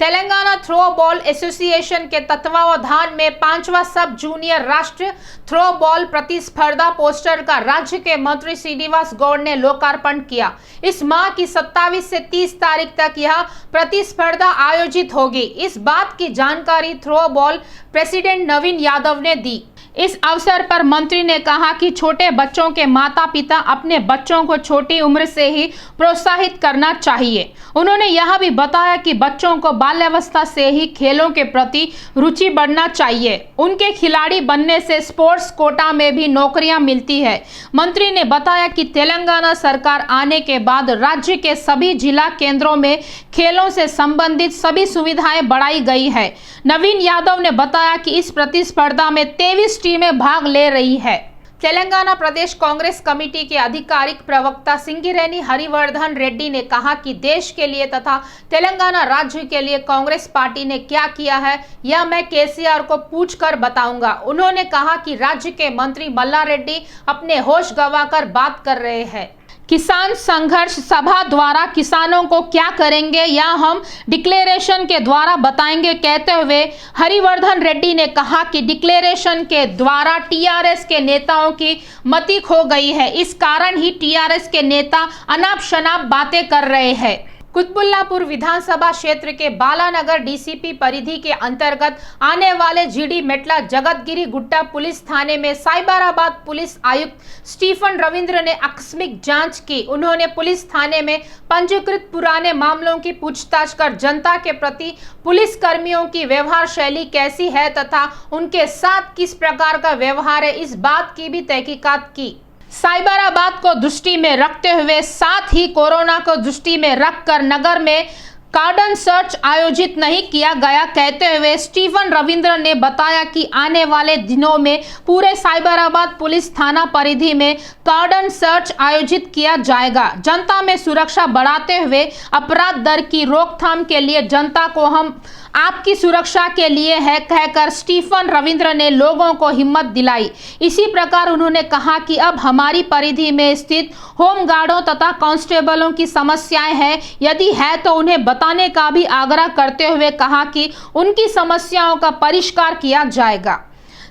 Telangana throw ball association के तत्वावधान में 5वां सब जूनियर राष्ट्रीय थ्रो बॉल प्रतिस्पर्धा पोस्टर का राज्य के मंत्री श्रीनिवास गौड़ ने लोकार्पण किया। इस माह की 27 से 30 तारीख तक यह प्रतिस्पर्धा आयोजित होगी। इस बात की जानकारी थ्रो बॉल प्रेसिडेंट नवीन यादव ने दी। इस अवसर पर मंत्री ने कहा कि छोटे बच्चों के माता पिता अपने बच्चों को छोटी उम्र से ही प्रोत्साहित करना चाहिए। उन्होंने यह भी बताया कि बच्चों को बाल्यावस्था से ही खेलों के प्रति रुचि बढ़ना चाहिए। उनके खिलाड़ी बनने से स्पोर्ट्स कोटा में भी नौकरियां मिलती है। मंत्री ने बताया कि तेलंगाना सरकार आने के बाद राज्य के सभी जिला केंद्रों में खेलों से संबंधित सभी सुविधाएं बढ़ाई गई है। नवीन यादव ने बताया कि इस प्रतिस्पर्धा में 23 टीमें भाग ले रही है। तेलंगाना प्रदेश कांग्रेस कमेटी के आधिकारिक प्रवक्ता सिंगिरेनी हरिवर्धन रेड्डी ने कहा कि देश के लिए तथा तेलंगाना राज्य के लिए कांग्रेस पार्टी ने क्या किया है यह मैं केसीआर को पूछकर बताऊंगा। उन्होंने कहा कि राज्य के मंत्री मल्ला रेड्डी अपने होश गंवाकर बात कर रहे हैं। किसान संघर्ष सभा द्वारा किसानों को क्या करेंगे या हम डिक्लेरेशन के द्वारा बताएंगे, कहते हुए हरिवर्धन रेड्डी ने कहा कि डिक्लेरेशन के द्वारा टीआरएस के नेताओं की मति खो गई है। इस कारण ही टीआरएस के नेता अनाप शनाप बातें कर रहे हैं। कुतबुल्लापुर विधानसभा क्षेत्र के बालानगर डीसीपी परिधि के अंतर्गत आने वाले जीडी मेटला जगतगिरी गुट्टा पुलिस थाने में साइबराबाद पुलिस आयुक्त स्टीफन रविंद्र ने आकस्मिक जांच की। उन्होंने पुलिस थाने में पंजीकृत पुराने मामलों की पूछताछ कर जनता के प्रति पुलिस कर्मियों की व्यवहार शैली कैसी है तथा उनके साथ किस प्रकार का व्यवहार है, इस बात की भी तहकीकात की। साइबराबाद को दृष्टि में रखते हुए साथ ही कोरोना को दृष्टि में रखकर नगर में कार्डन सर्च आयोजित नहीं किया गया, कहते हुए स्टीफन रविंद्र ने बताया कि आने वाले दिनों में पूरे साइबराबाद पुलिस थाना परिधि में कार्डन सर्च आयोजित किया जाएगा। जनता में सुरक्षा बढ़ाते हुए अपराध दर की रोकथाम के लिए जनता को हम आपकी सुरक्षा के लिए है कहकर स्टीफन रविंद्र ने लोगों को हिम्मत दिलाई। इसी प्रकार उन्होंने कहा कि अब हमारी परिधि में स्थित होमगार्डों तथा कांस्टेबलों की समस्याएं हैं, यदि है तो उन्हें बताने का भी आग्रह करते हुए कहा कि उनकी समस्याओं का परिष्कार किया जाएगा।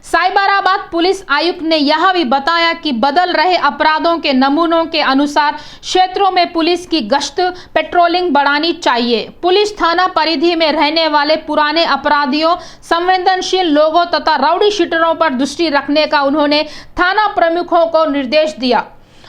साइबराबाद पुलिस आयुक्त ने यह भी बताया कि बदल रहे अपराधों के नमूनों के अनुसार क्षेत्रों में पुलिस की गश्त पेट्रोलिंग बढ़ानी चाहिए। पुलिस थाना परिधि में रहने वाले पुराने अपराधियों, संवेदनशील लोगों तथा राउडी शीटरों पर दृष्टि रखने का उन्होंने थाना प्रमुखों को निर्देश दिया।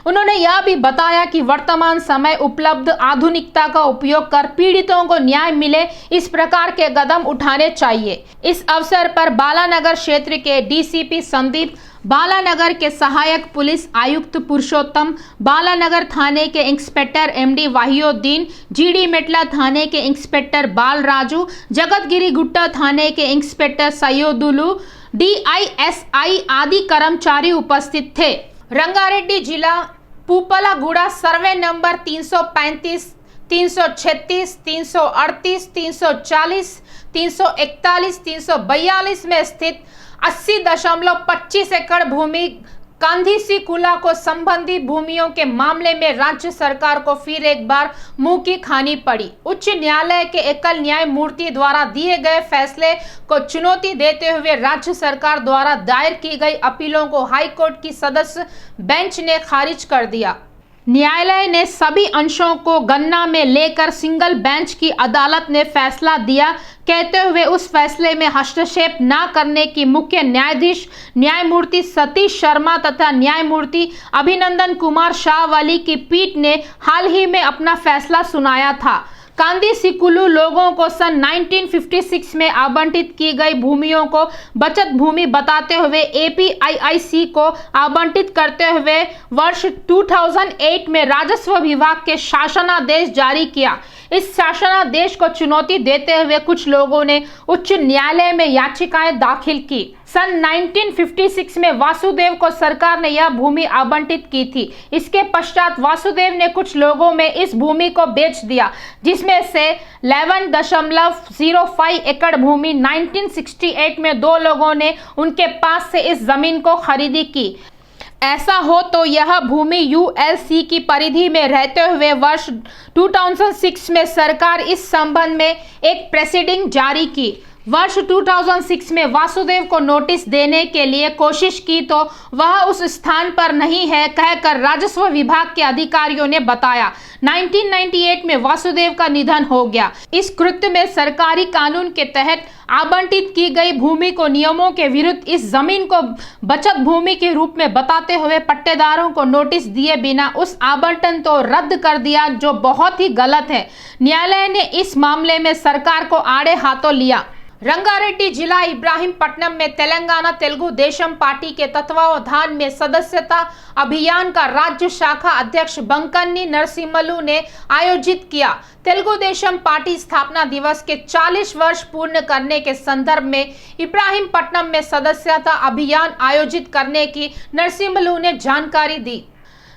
उन्होंने यह भी बताया कि वर्तमान समय उपलब्ध आधुनिकता का उपयोग कर पीड़ितों को न्याय मिले, इस प्रकार के कदम उठाने चाहिए। इस अवसर पर बालानगर क्षेत्र के डीसीपी संदीप, बालानगर के सहायक पुलिस आयुक्त पुरुषोत्तम, बालानगर थाने के इंस्पेक्टर एमडी वाहियोद्दीन, जीडी मेटला थाने के इंस्पेक्टर बालराजू, जगतगिरी गुट्टा थाने के इंस्पेक्टर सैयदुलू, डीआईएसआई आदि कर्मचारी उपस्थित थे। रंगारेड्डी जिला पूपलागुड़ा सर्वे नंबर 335, 336, 338, 340, 341, 342 में स्थित 80.25 एकड़ भूमि कांधीसी कुला को संबंधी भूमियों के मामले में राज्य सरकार को फिर एक बार मुंह की खानी पड़ी। उच्च न्यायालय के एकल न्यायमूर्ति द्वारा दिए गए फैसले को चुनौती देते हुए राज्य सरकार द्वारा दायर की गई अपीलों को हाईकोर्ट की सदस्य बेंच ने खारिज कर दिया। न्यायालय ने सभी अंशों को गणना में लेकर सिंगल बेंच की अदालत ने फैसला दिया, कहते हुए उस फैसले में हस्तक्षेप न करने की मुख्य न्यायाधीश न्यायमूर्ति सतीश शर्मा तथा न्यायमूर्ति अभिनंदन कुमार शाहवाली की पीठ ने हाल ही में अपना फैसला सुनाया था। कांदीसिकुलू लोगों को सन 1956 में आवंटित की गई भूमियों को बचत भूमि बताते हुए एपीआईआईसी को आवंटित करते हुए वर्ष 2008 में राजस्व विभाग के शासनादेश जारी किया। इस शासनादेश को चुनौती देते हुए कुछ लोगों ने उच्च न्यायालय में याचिकाएं दाखिल की। सन 1956 में वासुदेव को सरकार ने यह भूमि आवंटित की थी। इसके पश्चात वासुदेव ने कुछ लोगों में इस भूमि को बेच दिया, जिसमें से 11.05 एकड़ भूमि 1968 में दो लोगों ने उनके पास से इस जमीन को खरीदी की। ऐसा हो तो यह भूमि यूएलसी की परिधि में रहते हुए वर्ष 2006 में सरकार इस संबंध में एक प्रेसिडिंग जारी की। वर्ष 2006 में वासुदेव को नोटिस देने के लिए कोशिश की तो वह उस स्थान पर नहीं है कहकर राजस्व विभाग के अधिकारियों ने बताया। 1998 में वासुदेव का निधन हो गया। इस कृत्य में सरकारी कानून के तहत आवंटित की गई भूमि को नियमों के विरुद्ध इस जमीन को बचत भूमि के रूप में बताते हुए पट्टेदारों को नोटिस दिए बिना उस आवंटन को रद्द कर दिया, जो बहुत ही गलत है। न्यायालय ने इस मामले में सरकार को आड़े हाथों लिया। रंगारेड्डी जिला इब्राहिमपट्टनम में तेलंगाना तेलुगु देशम पार्टी के तत्वावधान में सदस्यता अभियान का राज्य शाखा अध्यक्ष बंकन्नी नरसिम्हलु ने आयोजित किया। तेलुगु देशम पार्टी स्थापना दिवस के 40 वर्ष पूर्ण करने के संदर्भ में इब्राहिमपट्टनम में सदस्यता अभियान आयोजित करने की नरसिम्हलु ने जानकारी दी।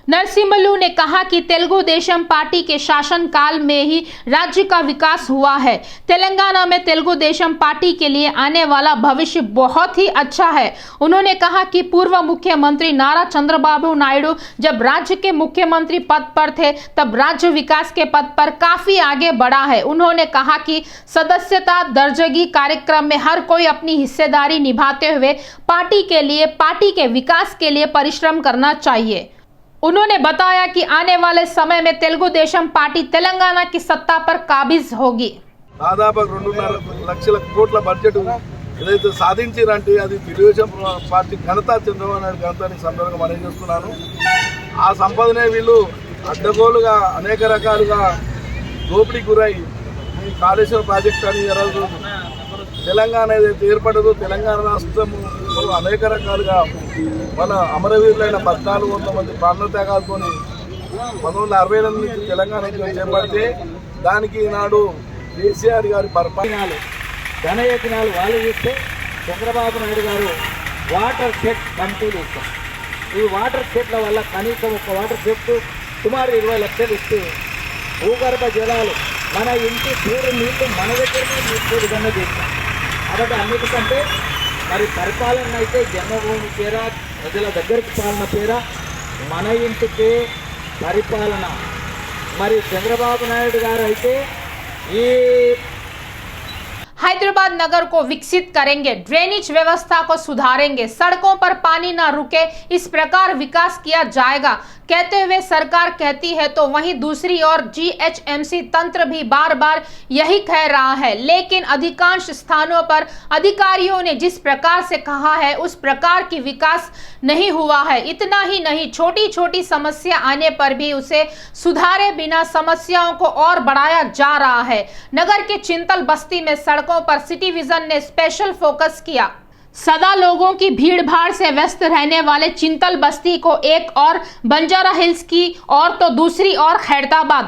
नरसिम्हलु ने कहा कि तेलुगु देशम पार्टी के शासन काल में ही राज्य का विकास हुआ है। तेलंगाना में तेलुगु देशम पार्टी के लिए आने वाला भविष्य बहुत ही अच्छा है। उन्होंने कहा कि पूर्व मुख्यमंत्री नारा चंद्रबाबू नायडू जब राज्य के मुख्यमंत्री पद पर थे तब राज्य विकास के पद पर काफी आगे बढ़ा है। उन्होंने कहा कि सदस्यता दर्जगी कार्यक्रम में हर कोई अपनी हिस्सेदारी निभाते हुए पार्टी के लिए, पार्टी के विकास के लिए परिश्रम करना चाहिए। उन्होंने बताया कि आने वाले समय में तेलुगु देशम पार्टी तेलंगाना की सत्ता पर काबिज होगी। దాదాపు 2.5 లక్షల కోట్ల బడ్జెట్ ఏదైతే సాధించారంటే అది తెలుగుదేశం పార్టీ ఘనత, చంద్రబాబు నాయుడు ఘనతని సందర్భంగా మనం చేస్తున్నాను। ఆ సంపదనే వీళ్ళు అడ్డగోలుగా అనేక రకాలుగా దోపిడీకి గురై ఈ కాళేశ్వరం ప్రాజెక్ట్ అని ఈరోజు తెలంగాణ ఏదైతే ఏర్పడదో తెలంగాణ రాష్ట్రం అనేక రకాలుగా మన అమరవీరులైన 1400 మంది ప్రాణత్యాగాలతో 1968 నుంచి తెలంగాణ చేపడితే దానికి ఈనాడు కేసీఆర్ గారి పరిపాలన ఘనయజ్ఞాలు వాళ్ళు ఇస్తే చంద్రబాబు నాయుడు గారు వాటర్ షెడ్ కమిటీలు ఇస్తారు। ఈ వాటర్ షెడ్ల వల్ల కనీసం ఒక వాటర్ షెడ్ సుమారు 20 లక్షలు ఇస్తే భూగర్భ జలాలు మన ఇంటి పూర్వ నీళ్లు మన దగ్గరనే నింపే విధంగా చేస్తాం। కాబట్టి అన్నిటికంటే మరి పరిపాలన అయితే జన్మభూమి పేర, ప్రజల దగ్గరికి పాలన పేర, మన ఇంటికే పరిపాలన। మరి చంద్రబాబు నాయుడు గారు అయితే ఈ हैदराबाद नगर को विकसित करेंगे, ड्रेनेज व्यवस्था को सुधारेंगे, सड़कों पर पानी न रुके इस प्रकार विकास किया जाएगा कहते हुए सरकार कहती है तो वहीं दूसरी ओर जीएचएमसी तंत्र भी बार बार यही कह रहा है। लेकिन अधिकांश स्थानों पर अधिकारियों ने जिस प्रकार से कहा है उस प्रकार की विकास नहीं हुआ है। इतना ही नहीं, छोटी छोटी समस्या आने पर भी उसे सुधारे बिना समस्याओं को और बढ़ाया जा रहा है। नगर के चिंतल बस्ती में सड़कों पर सिटी विजन ने स्पेशल फोकस किया। सदा लोगों की भीड़ भाड़ से व्यस्त रहने वाले चिंतल बस्ती को एक और बंजारा हिल्स की और तो दूसरी और खैरताबाद,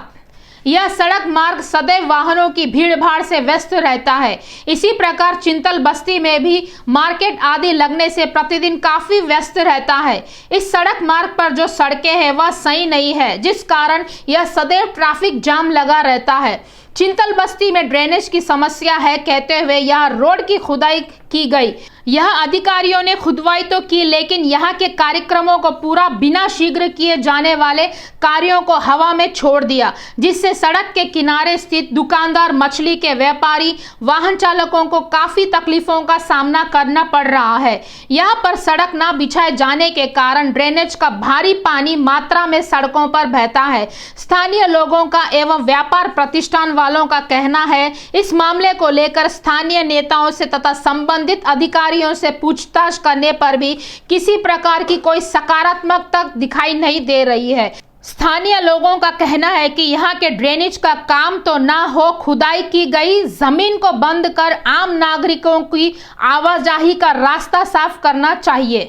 यह सड़क मार्ग सदैव वाहनों की भीड़ भाड़ से व्यस्त रहता है। इसी प्रकार चिंतल बस्ती में भी मार्केट आदि लगने से प्रतिदिन काफी व्यस्त रहता है। इस सड़क मार्ग पर जो सड़कें हैं वह सही नहीं है, जिस कारण यह सदैव ट्रैफिक जाम लगा रहता है। चिंतल बस्ती में ड्रेनेज की समस्या है कहते हुए यहाँ रोड की खुदाई की गई। यह अधिकारियों ने खुदवाई तो की, लेकिन यहाँ के कार्यक्रमों को पूरा बिना शीघ्र किए जाने वाले कार्यों को हवा में छोड़ दिया, जिससे सड़क के किनारे स्थित दुकानदार, मछली के व्यापारी, वाहन चालकों को काफी तकलीफों का सामना करना पड़ रहा है। यहाँ पर सड़क न बिछाए जाने के कारण ड्रेनेज का भारी पानी मात्रा में सड़कों पर बहता है। स्थानीय लोगों का एवं व्यापार प्रतिष्ठान वालों का कहना है इस मामले को लेकर स्थानीय नेताओं से तथा संबंधित अधिकारियों से पूछताछ करने पर भी किसी प्रकार की कोई सकारात्मकता दिखाई नहीं दे रही है। स्थानीय लोगों का कहना है कि यहाँ के ड्रेनेज का काम तो ना हो, खुदाई की गई जमीन को बंद कर आम नागरिकों की आवाजाही का रास्ता साफ करना चाहिए।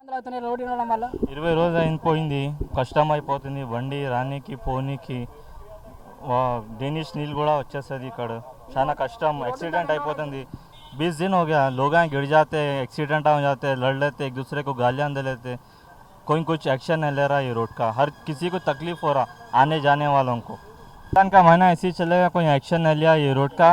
20 రోజులు అయిపోయింది, కష్టం అయిపోతుంది బండి రానికి పోనీకి, డ్రైనేజ్ నీళ్ళు కూడా వచ్చేస్తుంది, ఇక్కడ చాలా కష్టం, एक्सीडेंट అయిపోతుంది। 20 दिन हो गया, लोग यहाँ गिर जाते हैं, एक्सीडेंट हो जाते हैं, लड़ लेते, एक दूसरे को गालियाँ दे लेते, कोई कुछ एक्शन नहीं ले रहा ये रोड का। हर किसी को तकलीफ़ हो रहा, आने जाने वालों को। रमजान का महीना ऐसे ही चलेगा, कोई एक्शन नहीं लिया ये रोड का,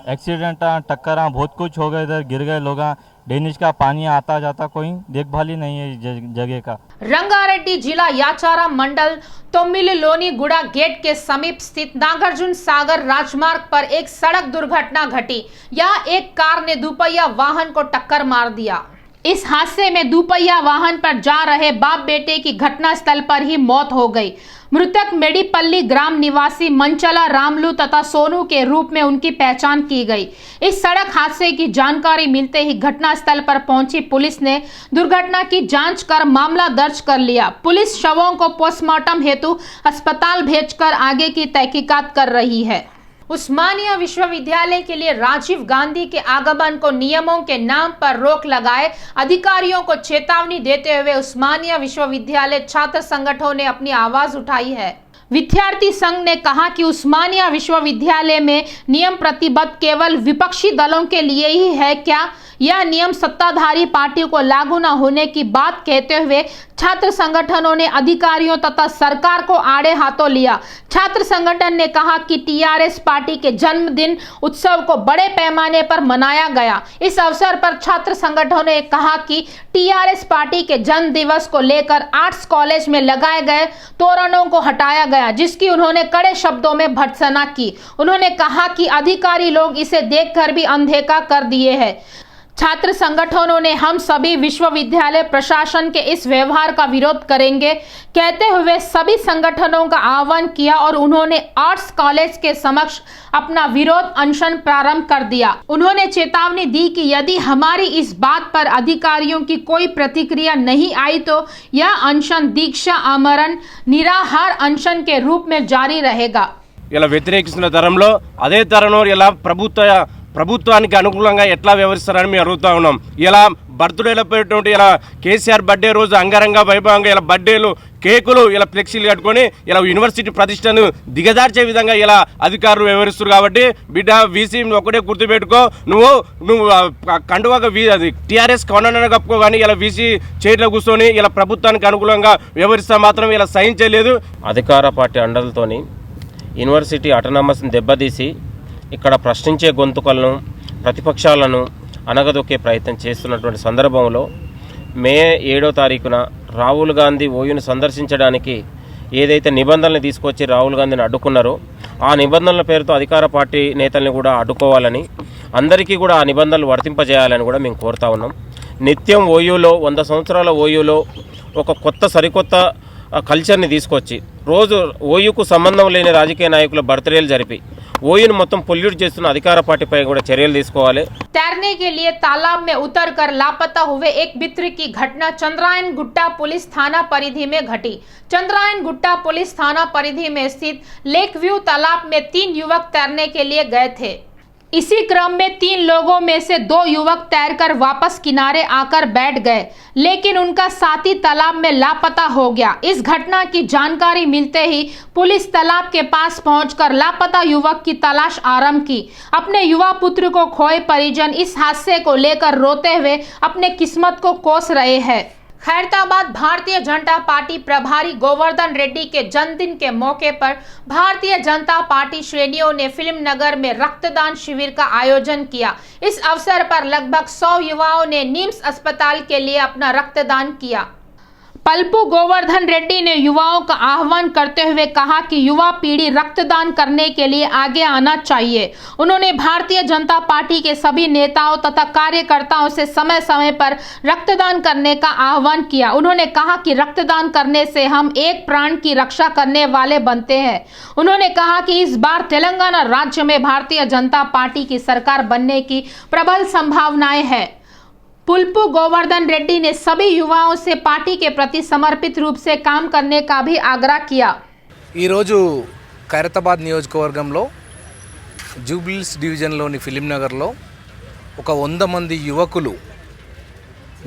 एक्सीडेंट टक्कर बहुत कुछ हो गए, इधर गिर गए लोग, ड्रेनेज का पानी आता जाता कोई देखभाल ही नहीं है इस जगह का। रंगारेड्डी जिला याचारा मंडल तोमिलिलोनी गुड़ा गेट के समीप स्थित नागार्जुन सागर राजमार्ग पर एक सड़क दुर्घटना घटी। यह एक कार ने दुपहिया वाहन को टक्कर मार दिया। इस हादसे में दुपहिया वाहन पर जा रहे बाप बेटे की घटनास्थल पर ही मौत हो गई। मृतक मेडीपल्ली ग्राम निवासी मंचला रामलू तथा सोनू के रूप में उनकी पहचान की गई। इस सड़क हादसे की जानकारी मिलते ही घटनास्थल पर पहुंची पुलिस ने दुर्घटना की जांच कर मामला दर्ज कर लिया। पुलिस शवों को पोस्टमार्टम हेतु अस्पताल भेजकर आगे की तहकीकात कर रही है। उस्मानिया विश्वविद्यालय के लिए राजीव गांधी के आगमन को नियमों के नाम पर रोक लगाए अधिकारियों को चेतावनी देते हुए उस्मानिया विश्वविद्यालय छात्र संगठनों ने अपनी आवाज उठाई है। विद्यार्थी संघ ने कहा कि उस्मानिया विश्वविद्यालय में नियम प्रतिबद्ध केवल विपक्षी दलों के लिए ही है क्या? यह नियम सत्ताधारी पार्टियों को लागू न होने की बात कहते हुए छात्र संगठनों ने अधिकारियों तथा सरकार को आड़े हाथों लिया। छात्र संगठन ने कहा कि टीआरएस पार्टी के जन्मदिन उत्सव को बड़े पैमाने पर मनाया गया। इस अवसर पर छात्र संगठनों ने कहा कि टीआरएस पार्टी के जन्म दिवस को लेकर आर्ट्स कॉलेज में लगाए गए तोरणों को हटाया गया, जिसकी उन्होंने कड़े शब्दों में भर्त्सना की। उन्होंने कहा कि अधिकारी लोग इसे देखकर भी अनदेखा कर दिए हैं। छात्र संगठनों ने हम सभी विश्वविद्यालय प्रशासन के इस व्यवहार का विरोध करेंगे कहते हुए सभी संगठनों का आह्वान किया और उन्होंने आर्ट्स कॉलेज के समक्ष अपना विरोध अनशन प्रारंभ कर दिया। उन्होंने चेतावनी दी कि यदि हमारी इस बात पर अधिकारियों की कोई प्रतिक्रिया नहीं आई तो यह अनशन दीक्षा आमरण निराहार अनशन के रूप में जारी रहेगा। ఇలా వ్యతిరేకిస్తున్న తరంలో అదే తరంలో ఇలా ప్రభుత్వానికి అనుకూలంగా ఎట్లా వ్యవహరిస్తారని మేము అడుగుతా ఉన్నాం। ఇలా బర్త్డేలో పెట్టినట్టు ఇలా కేసీఆర్ బర్త్డే రోజు అంగరంగ వైభవంగా ఇలా బర్త్డేలు కేకులు ఇలా ఫ్లెక్సీలు కట్టుకొని ఇలా యూనివర్సిటీ ప్రతిష్టను దిగజార్చే విధంగా ఇలా అధికారులు వ్యవహరిస్తారు। కాబట్టి బిడ్డ వీసీ ఒకటే గుర్తుపెట్టుకో, నువ్వు కండువాగా అది టీఆర్ఎస్ కొనని కప్పుకో, కానీ ఇలా వీసీ చైర్లో కూర్చొని ఇలా ప్రభుత్వానికి అనుకూలంగా వ్యవహరిస్తా మాత్రం ఇలా సహించలేదు। అధికార పార్టీ అండలతోని యూనివర్సిటీ అటానమస్ని దెబ్బతీసి ఇక్కడ ప్రశ్నించే గొంతుకలను ప్రతిపక్షాలను అనగదొక్కే ప్రయత్నం చేస్తున్నటువంటి సందర్భంలో మే 7వ తారీఖున రాహుల్ గాంధీ ఓయూను సందర్శించడానికి ఏదైతే నిబంధనలు తీసుకొచ్చి రాహుల్ గాంధీని అడ్డుకున్నారో ఆ నిబంధనల పేరుతో అధికార పార్టీ నేతల్ని కూడా అడ్డుకోవాలని, అందరికీ కూడా ఆ నిబంధనలు వర్తింపజేయాలని కూడా మేము కోరుతా ఉన్నాం। నిత్యం ఓయూలో 100 సంవత్సరాల ఓయూలో ఒక సరికొత్త కల్చర్ని తీసుకొచ్చి రోజు ఓయూకు సంబంధం లేని రాజకీయ నాయకుల బర్త్డేలు జరిపి ఓయూను మొత్తం పొల్యూట్ చేస్తున్న అధికార పార్టీపై కూడా చర్యలు తీసుకోవాలి। तैरने के लिए तालाब में उतरकर लापता हुए एक मित्र की घटना चंद्रायन गुट्टा पुलिस थाना परिधि में घटी। चंद्रायन गुट्टा पुलिस थाना परिधि में स्थित लेक व्यू तालाब में 3 युवक तैरने के लिए गए थे। इसी क्रम में 3 लोगों में से 2 युवक तैरकर वापस किनारे आकर बैठ गए, लेकिन उनका साथी तालाब में लापता हो गया। इस घटना की जानकारी मिलते ही पुलिस तालाब के पास पहुंचकर लापता युवक की तलाश आरंभ की। अपने युवा पुत्र को खोए परिजन इस हादसे को लेकर रोते हुए अपने किस्मत को कोस रहे हैं। खैरताबाद भारतीय जनता पार्टी प्रभारी गोवर्धन रेड्डी के जन्मदिन के मौके पर भारतीय जनता पार्टी श्रेणियों ने फिल्म नगर में रक्तदान शिविर का आयोजन किया। इस अवसर पर लगभग 100 युवाओं ने निम्स अस्पताल के लिए अपना रक्तदान किया। पल्पू गोवर्धन रेड्डी ने युवाओं का आह्वान करते हुए कहा कि युवा पीढ़ी रक्तदान करने के लिए आगे आना चाहिए। उन्होंने भारतीय जनता पार्टी के सभी नेताओं तथा कार्यकर्ताओं से समय समय पर रक्तदान करने का आह्वान किया। उन्होंने कहा कि रक्तदान करने से हम एक प्राण की रक्षा करने वाले बनते हैं। उन्होंने कहा कि इस बार तेलंगाना राज्य में भारतीय जनता पार्टी की सरकार बनने की प्रबल संभावनाएं हैं। पुल्पू गोवर्धन रेड्डी ने सभी युवाओं से पार्टी के प्रति समर्पित रूप से काम करने का भी आग्रह किया। ఈరోజు ఖైరతాబాద్ నియోజకవర్గంలో జూబ్లీస్ డివిజన్లోని ఫిలిం నగర్లో ఒక 100 మంది యువకులు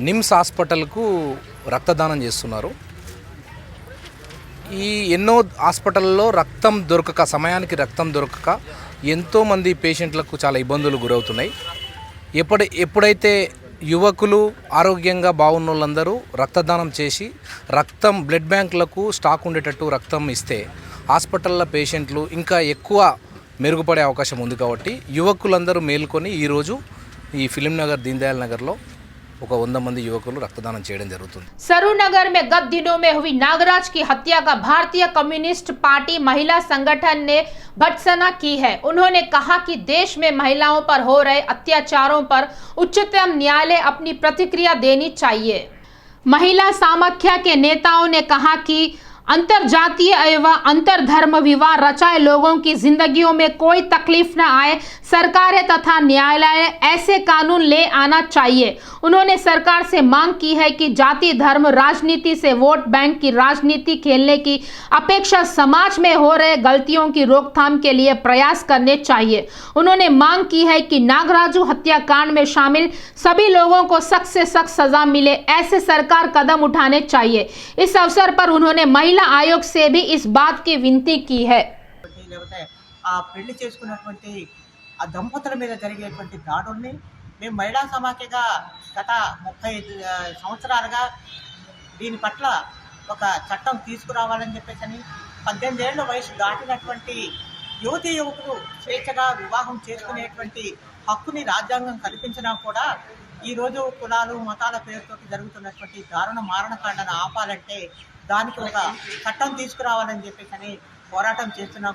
నిమ్స్ హాస్పిటల్కు రక్తదానం చేస్తున్నారు। ఈ ఎన్నో హాస్పిటల్లో రక్తం దొరకక, సమయానికి రక్తం దొరకక ఎంతోమంది పేషెంట్లకు చాలా ఇబ్బందులు గురవుతున్నాయి। ఎప్పుడైతే యువకులు ఆరోగ్యంగా బాగున్న వాళ్ళందరూ రక్తదానం చేసి రక్తం బ్లడ్ బ్యాంకులకు స్టాక్ ఉండేటట్టు రక్తం ఇస్తే హాస్పిటల్ల పేషెంట్లు ఇంకా ఎక్కువ మెరుగుపడే అవకాశం ఉంది। కాబట్టి యువకులందరూ మేల్కొని ఈరోజు ఈ ఫిలిం నగర్ దీన్ దయాళ్ నగర్లో ఒక 100 మంది యువకులు రక్తదానం చేయడం జరుగుతుంది. सरूनगर में गत दिनों में हुई नागराज की हत्या का भारतीय कम्युनिस्ट पार्टी महिला संगठन ने भर्त्सना की है. उन्होंने कहा कि देश में महिलाओं पर हो रहे अत्याचारों पर उच्चतम न्यायालय अपनी प्रतिक्रिया देनी चाहिए. महिला समाख्या के नेताओं ने कहा कि अंतरजातीय एवं अंतरधर्म विवाह रचाए लोगों की जिंदगियों में कोई तकलीफ न आए, सरकारें तथा न्यायालय ऐसे कानून ले आना चाहिए. उन्होंने सरकार से मांग की है कि जाति धर्म राजनीति से वोट बैंक की राजनीति खेलने की अपेक्षा समाज में हो रहे गलतियों की रोकथाम के लिए प्रयास करने चाहिए. उन्होंने मांग की है कि नागराजू हत्याकांड में शामिल सभी लोगों को सख्त से सख्त सजा मिले, ऐसे सरकार कदम उठाने चाहिए. इस अवसर पर उन्होंने महिला आयोग से भी इस बात की विनती की है. లేకపోతే ఆ పెళ్లి చేసుకున్నటువంటి ఆ దంపతుల మీద జరిగేటువంటి దాడుల్ని మేము మహిళా సమాఖ్యగా గత 35 సంవత్సరాలుగా దీని పట్ల ఒక చట్టం తీసుకురావాలని చెప్పేసి 18 ఏళ్ల వయసు దాటినటువంటి యువతీ యువకులు స్వేచ్ఛగా వివాహం చేసుకునేటువంటి హక్కుని రాజ్యాంగం కల్పించినా కూడా ఈరోజు కులాలు మతాల పేరుతో జరుగుతున్నటువంటి దారుణ మారణకాండను ఆపాలంటే దానికి ఒక చట్టం తీసుకురావాలని చెప్పేసి పోరాటం చేస్తున్నా